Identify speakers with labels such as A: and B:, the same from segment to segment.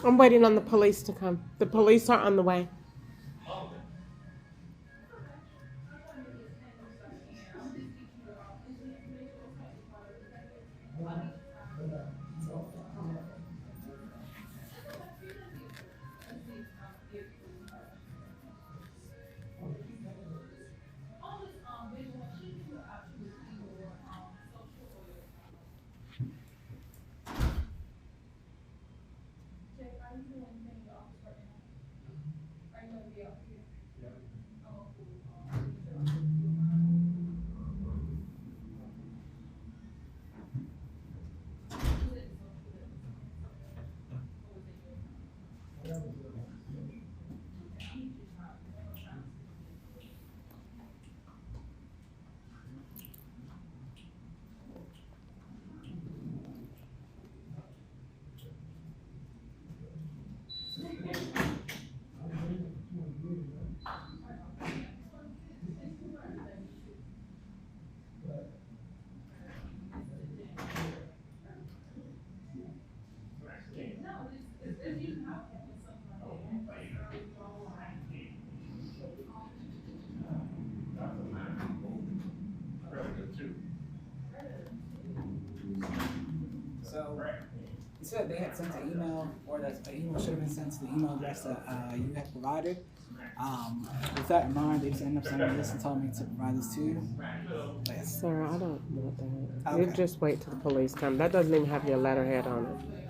A: I'm waiting on the police to come. The police are on the way.
B: So you said they had sent an email, or that an email should have been sent to the email address that you had provided. With that in mind, they just ended up sending this and telling me to provide this to you. Yes.
A: Sir, I don't want that. You
B: Okay.
A: just wait till the police come. That doesn't even have your letterhead on it.
B: Okay.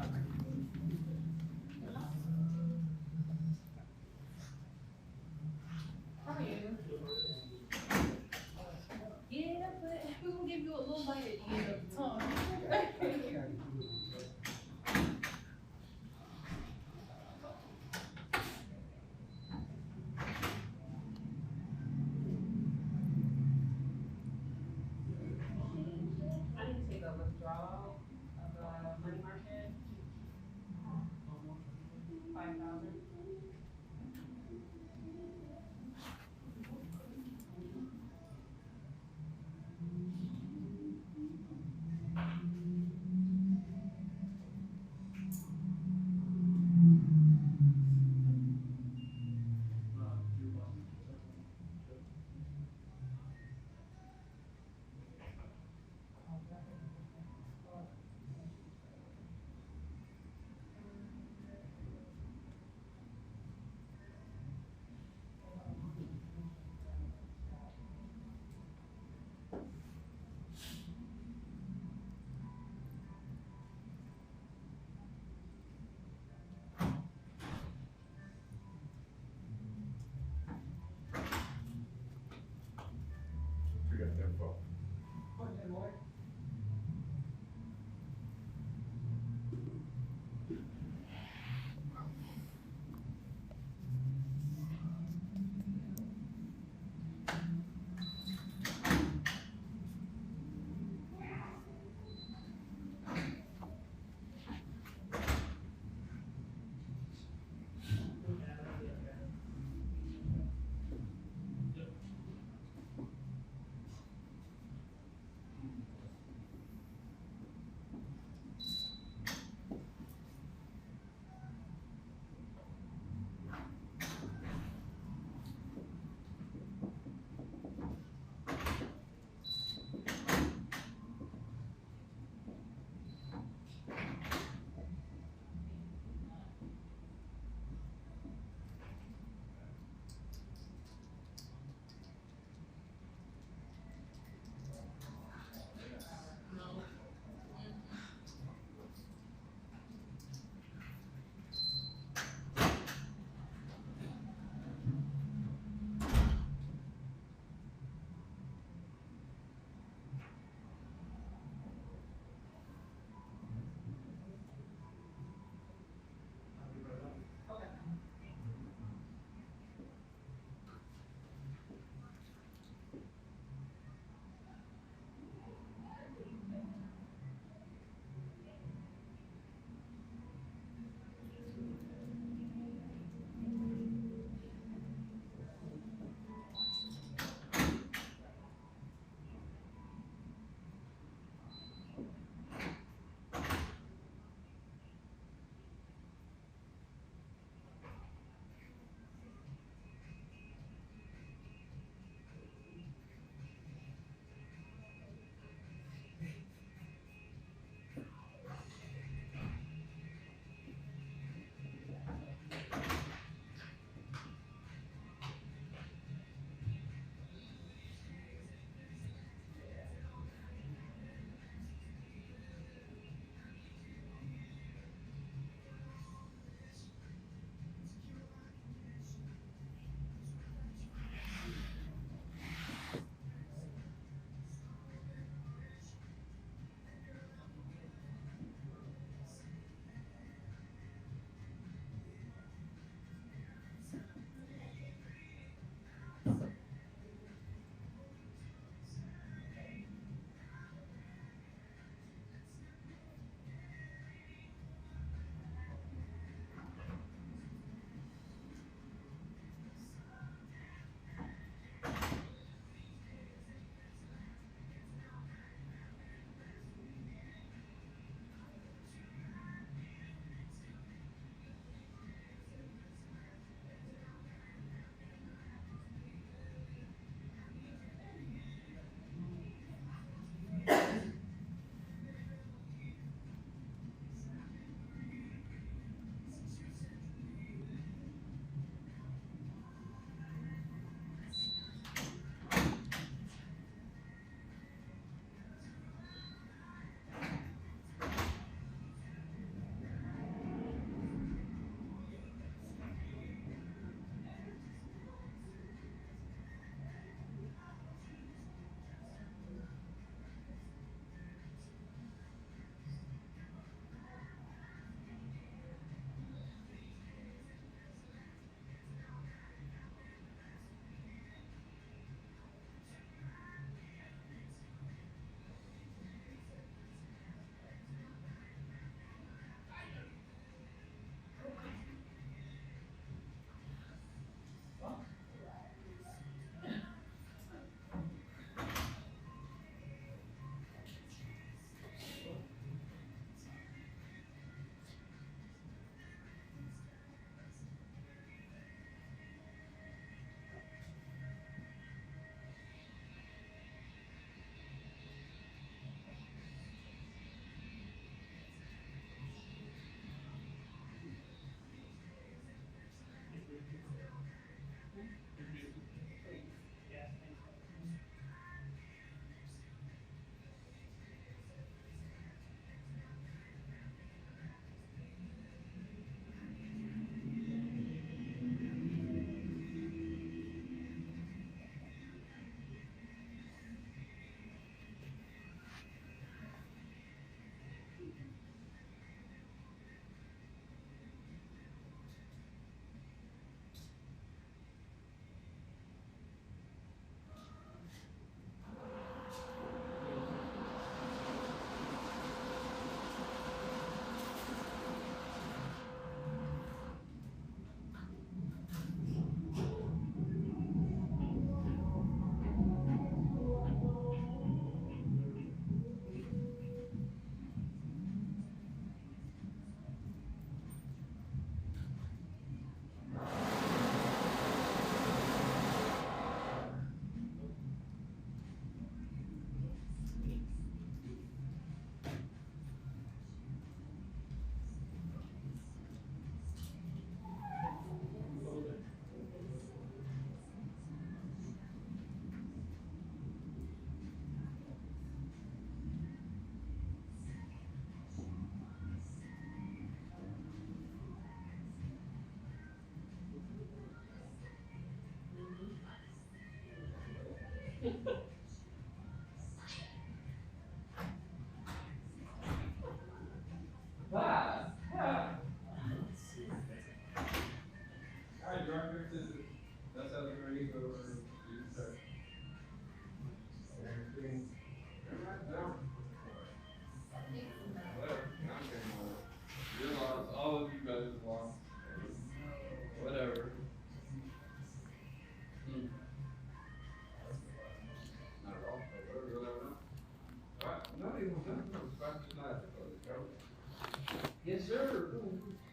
C: Yes, sir.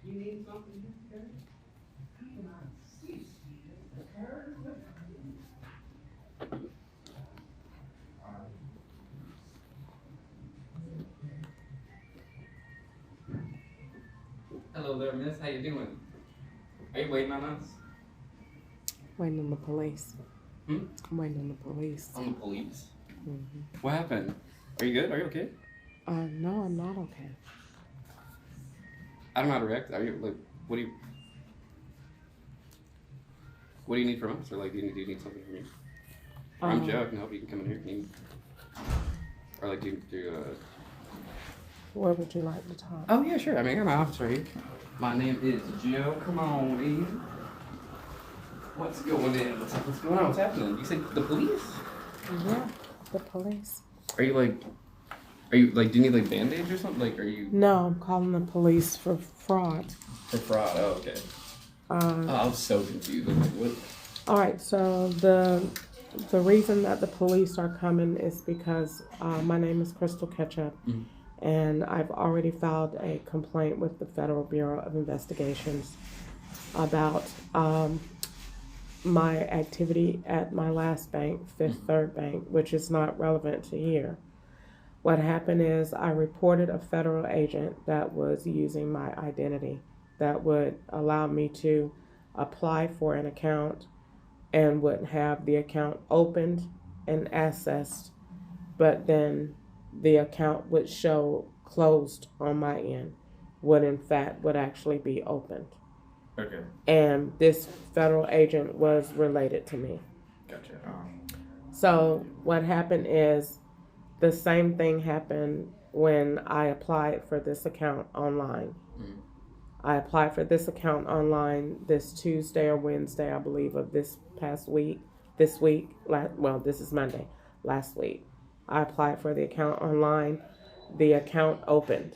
C: You need something? Hello there, miss. How you doing? Are you waiting on us?
A: Waiting on the police.
C: Hmm?
A: I'm waiting on the police.
C: On the police?
A: Mm-hmm.
C: What happened? Are you good? Are you okay?
A: No, I'm not okay.
C: I don't know how to react. Are you like? What do you need from us? Or like, do you need something from me? I'm Joe. I can help you. You can come in here. Can you, or like,
A: Where would you like to talk?
C: Oh yeah, sure. I mean, I got my office right here. My name is Joe. Come on in. What's going on? What's going on? What's happening? You said the police?
A: Yeah, the police.
C: Are you like? Do you need like Band-Aids or something? Like, are you?
A: No, I'm calling the police for fraud.
C: For fraud. Oh, okay. I was so confused. I'm like, what?
A: All right, so the reason that the police are coming is because my name is Crystal Ketchup, and I've already filed a complaint with the Federal Bureau of Investigations about my activity at my last bank, Fifth Third Bank, which is not relevant to here. What happened is I reported a federal agent that was using my identity that would allow me to apply for an account and would have the account opened and accessed, but then the account would show closed on my end, would actually be opened.
C: Okay.
A: And this federal agent was related to me.
C: Gotcha.
A: So what happened is the same thing happened when I applied for this account online. I applied for this account online this Tuesday or Wednesday, I believe, of this past week. This week, this is Monday, last week. I applied for the account online. The account opened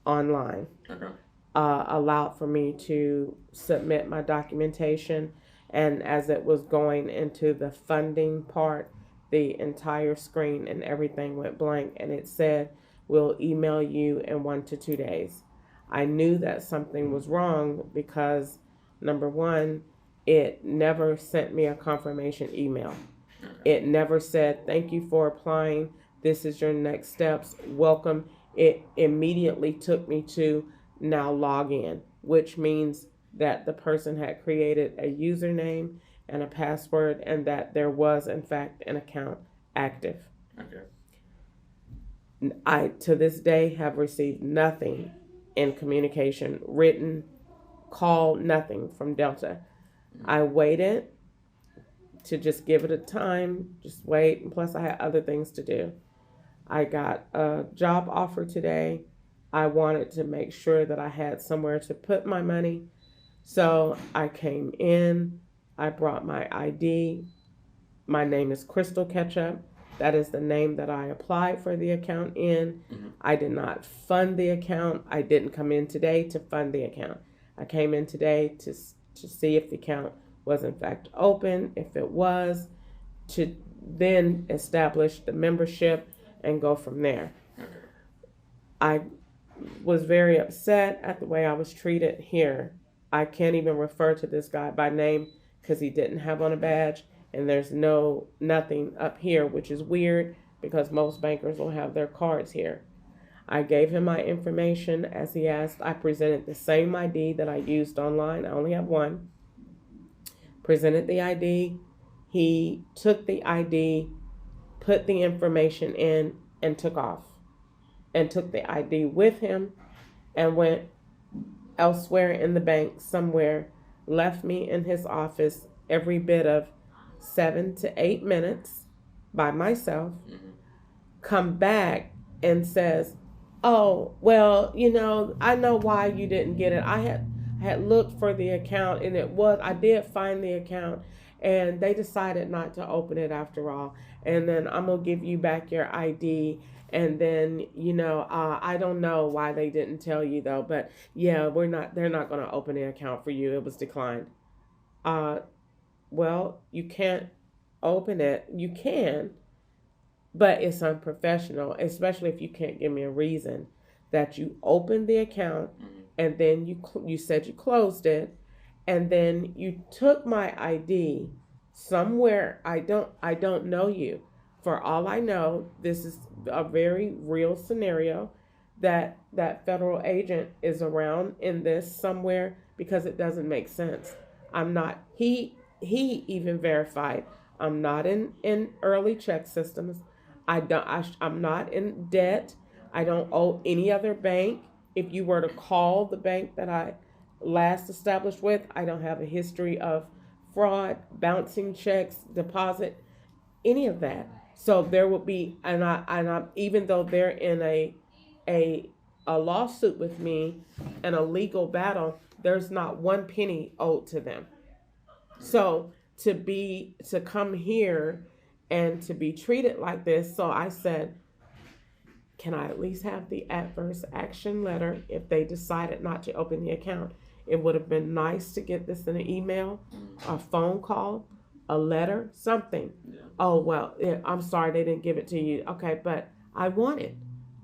A: online.
C: Okay.
A: Allowed for me to submit my documentation. And as it was going into the funding part, the entire screen and everything went blank. And it said, we'll email you in 1 to 2 days. I knew that something was wrong because, number one, it never sent me a confirmation email. It never said, thank you for applying. This is your next steps. Welcome. It immediately took me to now log in, which means that the person had created a username and a password and that there was, in fact, an account active.
C: Okay.
A: I, to this day, have received nothing in communication, written, call, nothing from Delta. I waited to just give it a time, just wait, and plus I had other things to do. I got a job offer today. I wanted to make sure that I had somewhere to put my money. So I came in, I brought my ID. My name is Crystal Ketchup. That is the name that I applied for the account in. I did not fund the account. I didn't come in today to fund the account. I came in today to see if the account was in fact open. If it was, to then establish the membership and go from there. I was very upset at the way I was treated here. I can't even refer to this guy by name because he didn't have on a badge. And there's nothing up here, which is weird because most bankers will have their cards here. I gave him my information as he asked. I presented the same ID that I used online. I only have one. Presented the ID. He took the ID, put the information in, and took off. And took the ID with him and went elsewhere in the bank somewhere, left me in his office every bit of 7 to 8 minutes by myself, come back and says, oh, well, I know why you didn't get it. I had looked for the account and I did find the account and they decided not to open it after all. And then I'm going to give you back your ID. And then, I don't know why they didn't tell you though, but yeah, they're not going to open the account for you. It was declined. Well, you can't open it. You can, but it's unprofessional, especially if you can't give me a reason that you opened the account and then you said you closed it, and then you took my ID somewhere. I don't know you. For all I know, this is a very real scenario that federal agent is around in this somewhere, because it doesn't make sense. I'm not. He even verified I'm not in early check systems. I'm not in debt. I don't owe any other bank. If you were to call the bank that I last established with, I don't have a history of fraud, bouncing checks, deposit, any of that. So there would be, and I even though they're in a a lawsuit with me and a legal battle, there's not one penny owed to them. So to come here and to be treated like this, so I said, can I at least have the adverse action letter if they decided not to open the account? It would have been nice to get this in an email, a phone call, a letter, something.
C: Yeah.
A: Oh, well, yeah, I'm sorry they didn't give it to you. Okay, but I want it.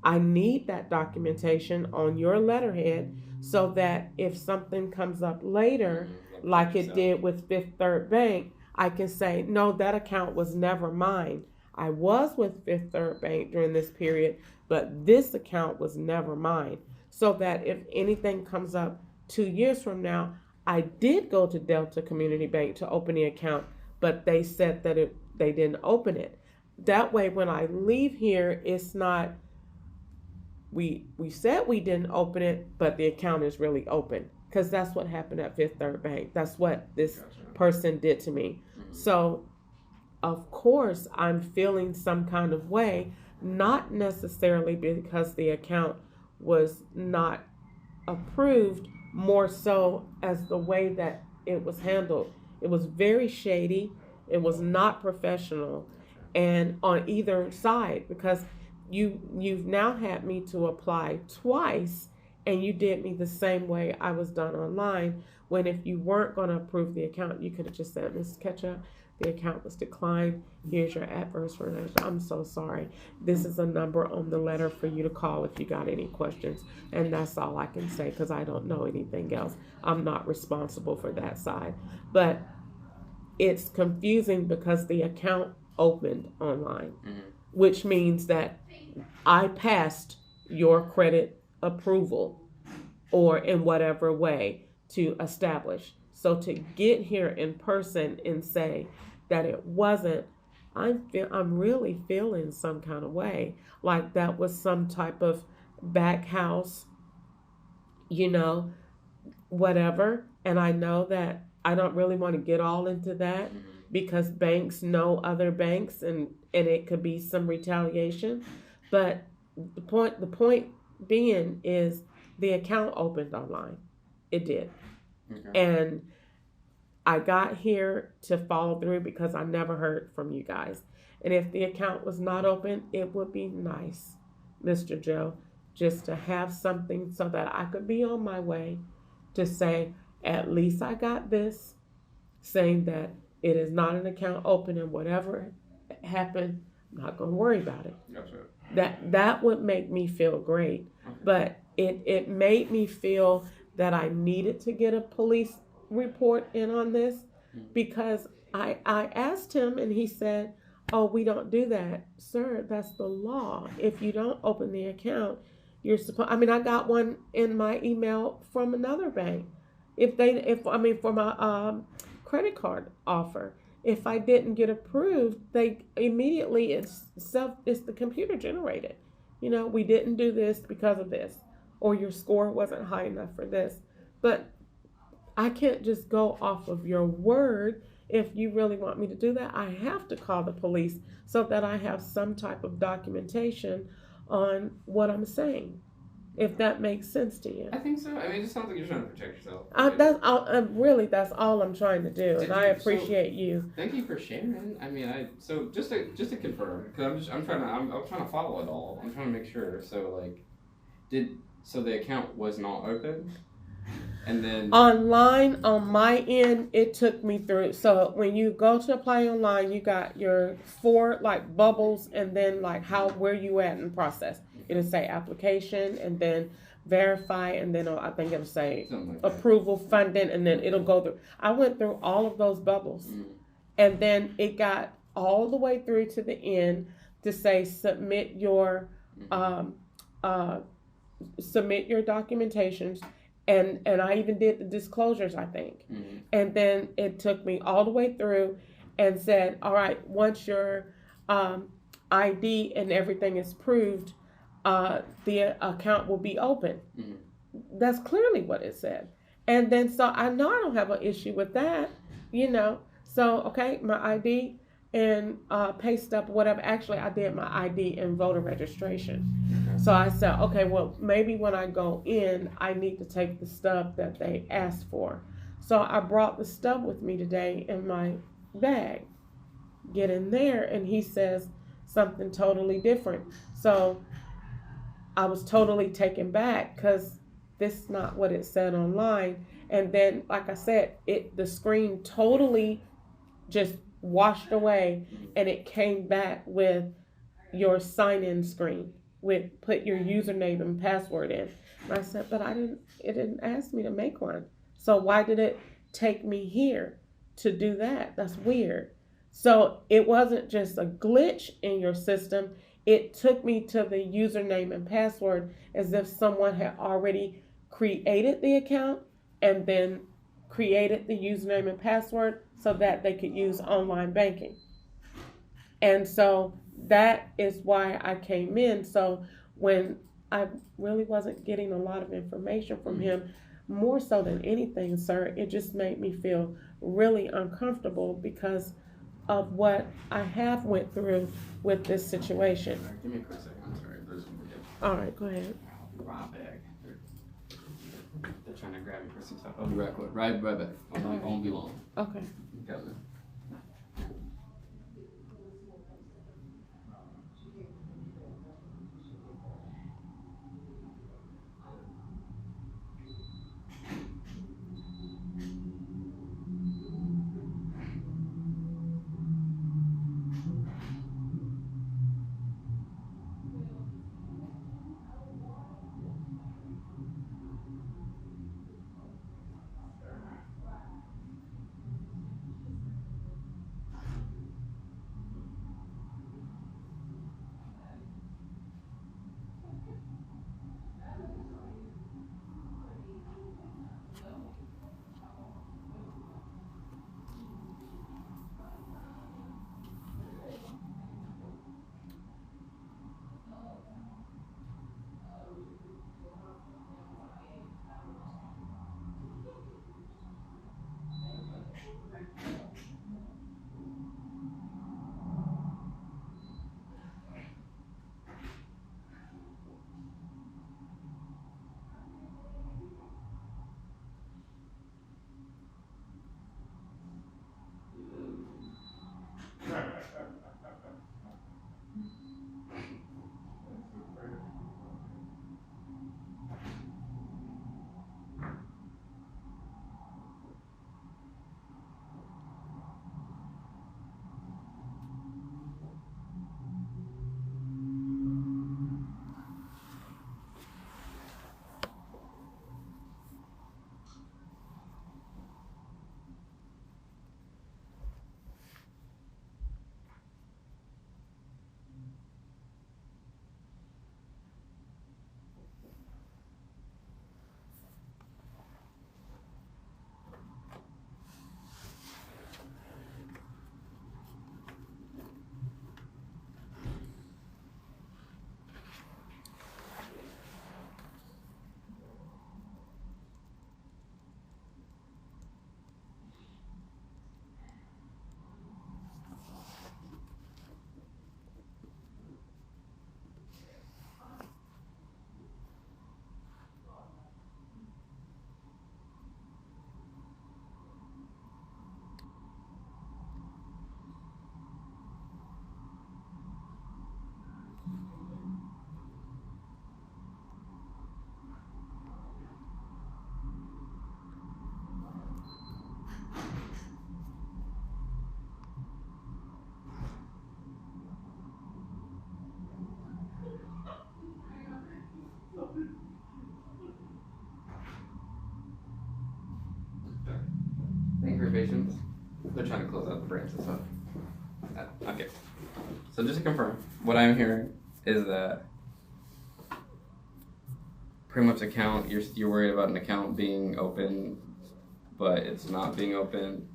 A: I need that documentation on your letterhead so that if something comes up later, like it did with Fifth Third Bank, I can say, no, that account was never mine. I was with Fifth Third Bank during this period, but this account was never mine. So that if anything comes up 2 years from now, I did go to Delta Community Bank to open the account, but they said that they didn't open it. That way, when I leave here, it's not, we said we didn't open it, but the account is really open. Because that's what happened at Fifth Third Bank. That's what this person did to me. So, of course, I'm feeling some kind of way, not necessarily because the account was not approved, more so as the way that it was handled. It was very shady. It was not professional, and on either side, because you've now had me to apply twice, and you did me the same way I was done online. When if you weren't going to approve the account, you could have just said, Mrs. Ketchup, the account was declined. Here's your adverse reaction. I'm so sorry. This is a number on the letter for you to call if you got any questions. And that's all I can say, because I don't know anything else. I'm not responsible for that side. But it's confusing because the account opened online, which means that I passed your credit approval or in whatever way to establish. So to get here in person and say that it wasn't, I'm really feeling some kind of way, like that was some type of back house, whatever. And I know that I don't really want to get all into that because banks know other banks, and it could be some retaliation. But the point being is the account opened online. It did. Okay. And I got here to follow through because I never heard from you guys. And if the account was not open, it would be nice, Mr. Joe, just to have something so that I could be on my way to say, at least I got this, saying that it is not an account open, and whatever happened, I'm not going to worry about it. Gotcha. That would make me feel great. Okay. But it made me feel that I needed to get a police report in on this, because I asked him and he said, oh, we don't do that. Sir, that's the law. If you don't open the account, you're supposed, I got one in my email from another bank. For my credit card offer, if I didn't get approved, they immediately, it's the computer generated. We didn't do this because of this, or your score wasn't high enough for this. But I can't just go off of your word. If you really want me to do that, I have to call the police so that I have some type of documentation on what I'm saying. If that makes sense to you.
C: I think so. It just sounds like you're trying to protect yourself.
A: That's all I'm trying to do, and I appreciate you.
C: Thank you for sharing. So just to confirm, because I'm trying to follow it all. I'm trying to make sure. So the account was not open. And then
A: Online, on my end, it took me through. So when you go to apply online, you got your four like bubbles, and then like how where you at in the process. It'll say application, and then verify, and then I think it'll say
C: something like that.
A: approval, funding, and then it'll go through. I went through all of those bubbles, and then it got all the way through to the end to say submit your um, uh, submit your documentations, and I even did the disclosures, I think. And then it took me all the way through and said, all right, once your ID and everything is proved, the account will be open. That's clearly what it said. And then so I know I don't have an issue with that, you know. So okay, my ID and pay stub, whatever. Actually, I did my ID and voter registration. So I said, okay, well, maybe when I go in, I need to take the stub that they asked for. So I brought the stub with me today in my bag. Get in there, and he says something totally different. So I was totally taken back because this is not what it said online. And then, like I said, the screen totally just washed away, and it came back with your sign-in screen with put your username and password in. And I said, but it didn't ask me to make one. So why did it take me here to do that? That's weird. So it wasn't just a glitch in your system. It took me to the username and password as if someone had already created the account and then created the username and password so that they could use online banking. And so that is why I came in. So when I really wasn't getting a lot of information from him, more so than anything, sir, it just made me feel really uncomfortable because of what I have went through with this situation.
C: All right, give me a quick second. I'm sorry. There's somebody else.
A: All right, go ahead.
C: Rob bag. They're trying to grab me for some stuff. I'll be right quick. Right back. I won't be long.
A: Okay.
C: Okay, man. locations. They're trying to close out the branch and stuff. Okay. So just to confirm, what I'm hearing is that pretty much account, you're worried about an account being open, but it's not being open,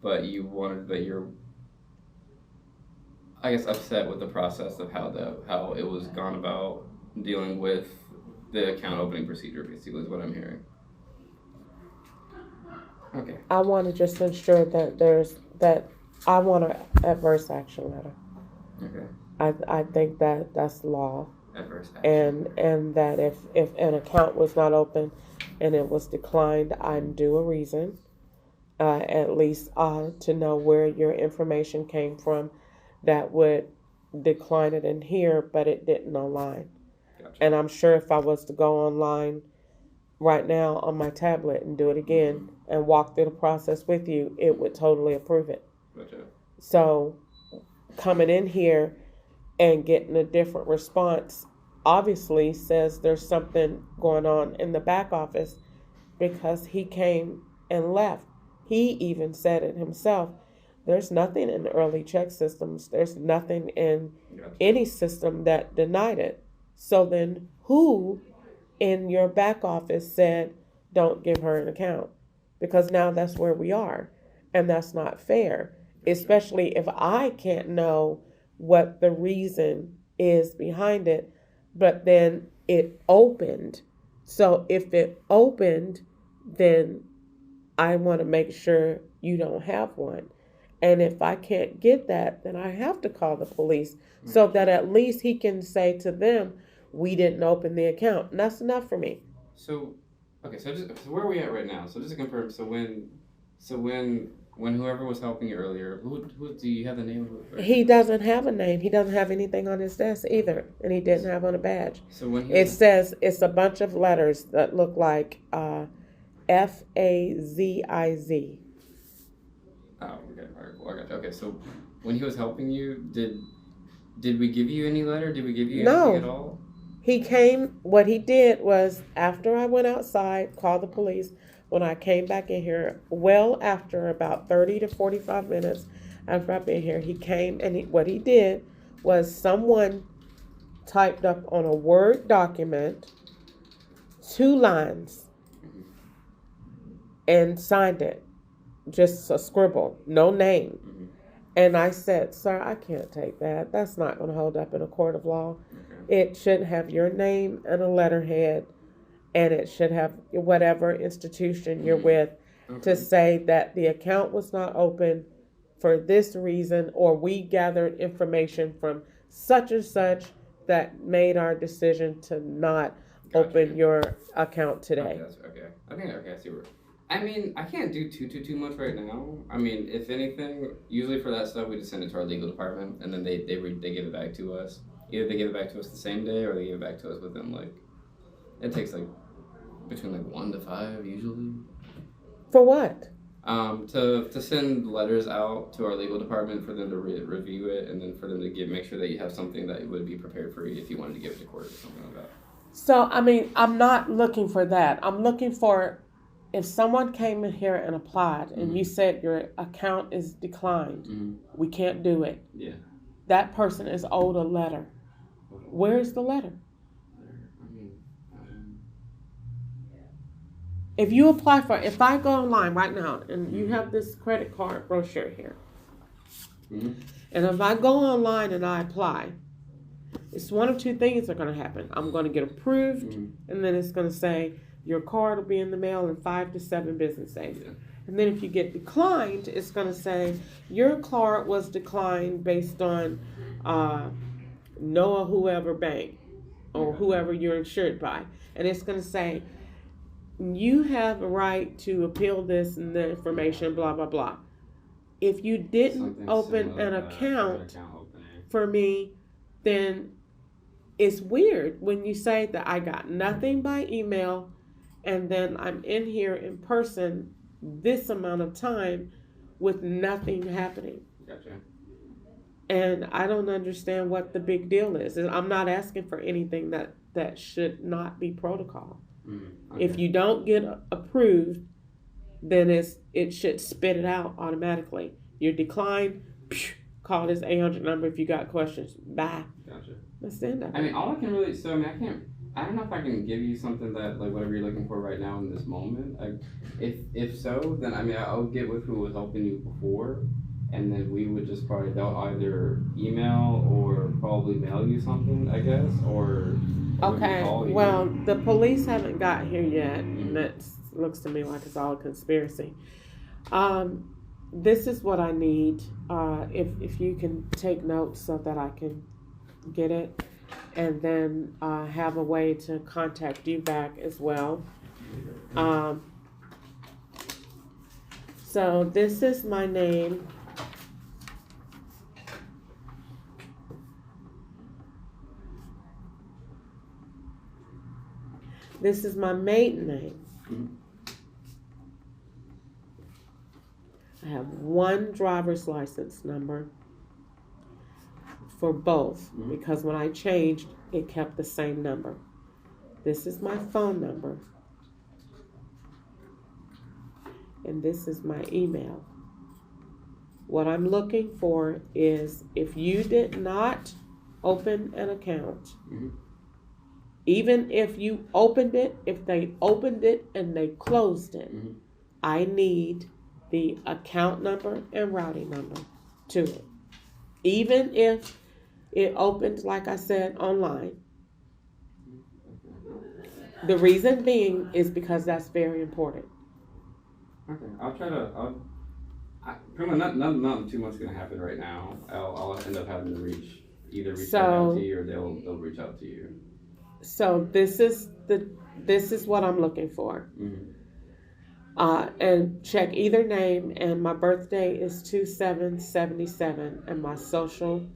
C: but you're, I guess, upset with the process of how it was gone about dealing with the account opening procedure, basically, is what I'm hearing. Okay.
A: I want to just ensure that I want an adverse action letter.
C: Okay.
A: I think that that's law.
C: Adverse action.
A: And that if an account was not open and it was declined, I'm due a reason, at least to know where your information came from that would decline it in here, but it didn't online.
C: Gotcha.
A: And I'm sure if I was to go online right now on my tablet and do it again and walk through the process with you, it would totally approve it.
C: Gotcha.
A: So coming in here and getting a different response obviously says there's something going on in the back office, because he came and left. He even said it himself. There's nothing in the early check systems. There's nothing in any system that denied it. So then who in your back office said, don't give her an account? Because now that's where we are. And that's not fair, especially if I can't know what the reason is behind it, but then it opened. So if it opened, then I want to make sure you don't have one. And if I can't get that, then I have to call the police so that at least he can say to them, we didn't open the account. And that's enough for me.
C: So, okay, so where are we at right now? So just to confirm, so when whoever was helping you earlier, who do you have the name of?
A: He doesn't have a name. He doesn't have anything on his desk either. And he didn't have on a badge.
C: So when
A: it says, it's a bunch of letters that look like FAZIZ.
C: Oh, okay. All right, well, I got you. Okay, so when he was helping you, did we give you any letter? Did we give you anything at all?
A: He came, what he did was, after I went outside, called the police, when I came back in here, well after about 30 to 45 minutes after I've been here, he came and what he did was someone typed up on a Word document 2 lines and signed it. Just a scribble, no name.
C: Mm-hmm.
A: And I said, sir, I can't take that. That's not going to hold up in a court of law. Okay. It should have your name and a letterhead, and it should have whatever institution you're with to say that the account was not open for this reason, or we gathered information from such and such that made our decision to not open your account today.
C: Okay. I see where. I mean, I can't do too much right now. I mean, if anything, usually for that stuff, we just send it to our legal department, and then they give it back to us. Either they give it back to us the same day, or they give it back to us within it takes between 1 to 5 usually.
A: For what?
C: To send letters out to our legal department for them to review it, and then for them to make sure that you have something that would be prepared for you if you wanted to give it to court or something like that.
A: So, I mean, I'm not looking for that. I'm looking for, if someone came in here and applied and you said your account is declined, we can't do it. Yeah. That person is owed a letter. Where's the letter? If you apply for it, if I go online right now and you have this credit card brochure here, and if I go online and I apply, it's one of 2 things are going to happen. I'm going to get approved, and then it's going to say, your card will be in the mail in 5 to 7 business days. Yeah. And then if you get declined, it's going to say, your card was declined based on Noah whoever bank or whoever you're insured by. And it's going to say, you have a right to appeal this and the information, blah, blah, blah. If you didn't open an account for me, then it's weird when you say that I got nothing by email and then I'm in here in person this amount of time with nothing happening.
C: Gotcha.
A: And I don't understand what the big deal is. I'm not asking for anything that should not be protocol. Okay. If you don't get approved, then it should spit it out automatically. You're declined. Call this 800 number if you got questions. Bye.
C: Gotcha.
A: That's the end of it.
C: I mean, all I can really, so I mean, I don't know if I can give you something that, like, whatever you're looking for right now in this moment. Like, if so, then I mean, I'll get with who was helping you before, and then we would just probably, they'll either email or probably mail you something, I guess, or
A: Okay,
C: call you.
A: well, the police haven't got here yet, and that looks to me like it's all a conspiracy. This is what I need. If you can take notes so that I can get it, and then have a way to contact you back as well. So this is my name. This is my maiden name. I have one driver's license number for both because when I changed, it kept the same number. This is my phone number. And this is my email. What I'm looking for is if you did not open an account, even if you opened it, if they opened it and they closed it, I need the account number and routing number to it. Even if it opened, like I said, online. The reason being is because that's very important.
C: Okay, I'll try to, pretty much nothing too much gonna happen right now. I'll end up having to either reach out to you or they'll reach out to you.
A: So this is what I'm looking for. And check either name, and my birthday is 2777 and my social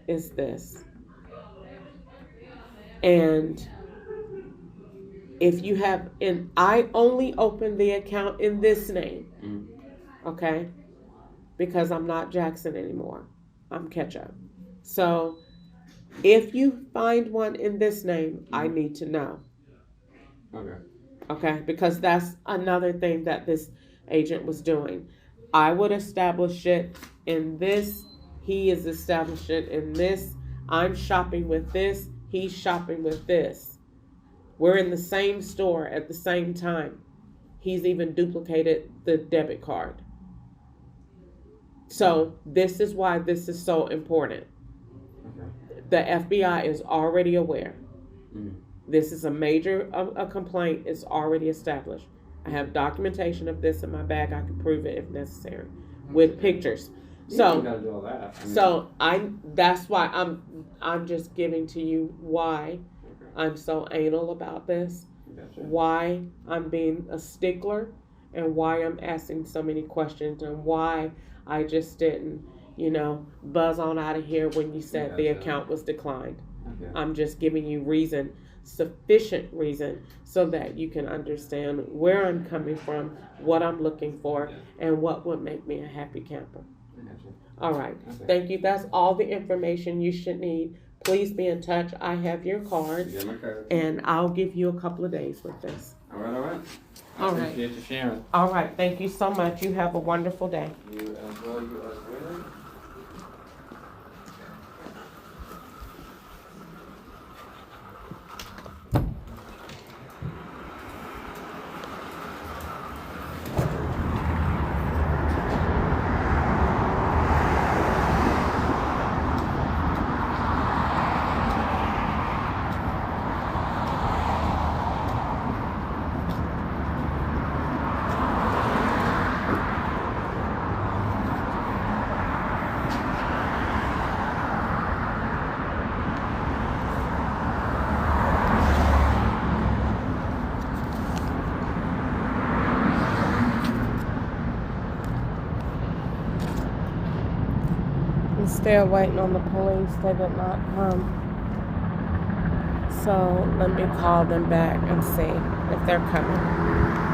A: is this. And if you have, and I only open the account in this name, okay? Because I'm not Jackson anymore. I'm Ketchup. So if you find one in this name, I need to know. Okay, because that's another thing that this agent was doing. I would establish it in this. He is established it in this. I'm shopping with this. He's shopping with this. We're in the same store at the same time. He's even duplicated the debit card. So this is why this is so important. The FBI is already aware. This is a major a complaint. It's already established. I have documentation of this in my bag. I can prove it if necessary with pictures. So,
C: you gotta do all that.
A: That's why I'm just giving to you why I'm so anal about this, why I'm being a stickler, and why I'm asking so many questions, and why I just didn't, buzz on out of here when you said the account was declined. I'm just giving you sufficient reason, so that you can understand where I'm coming from, what I'm looking for, and what would make me a happy camper. All right. Thank you. That's all the information you should need. Please be in touch. I have your card, and I'll give you a couple of days with this.
C: All right. I appreciate you sharing.
A: All right. Thank you so much. You have a wonderful day.
C: You as well.
A: Still waiting on the police. They did not come. So let me call them back and see if they're coming.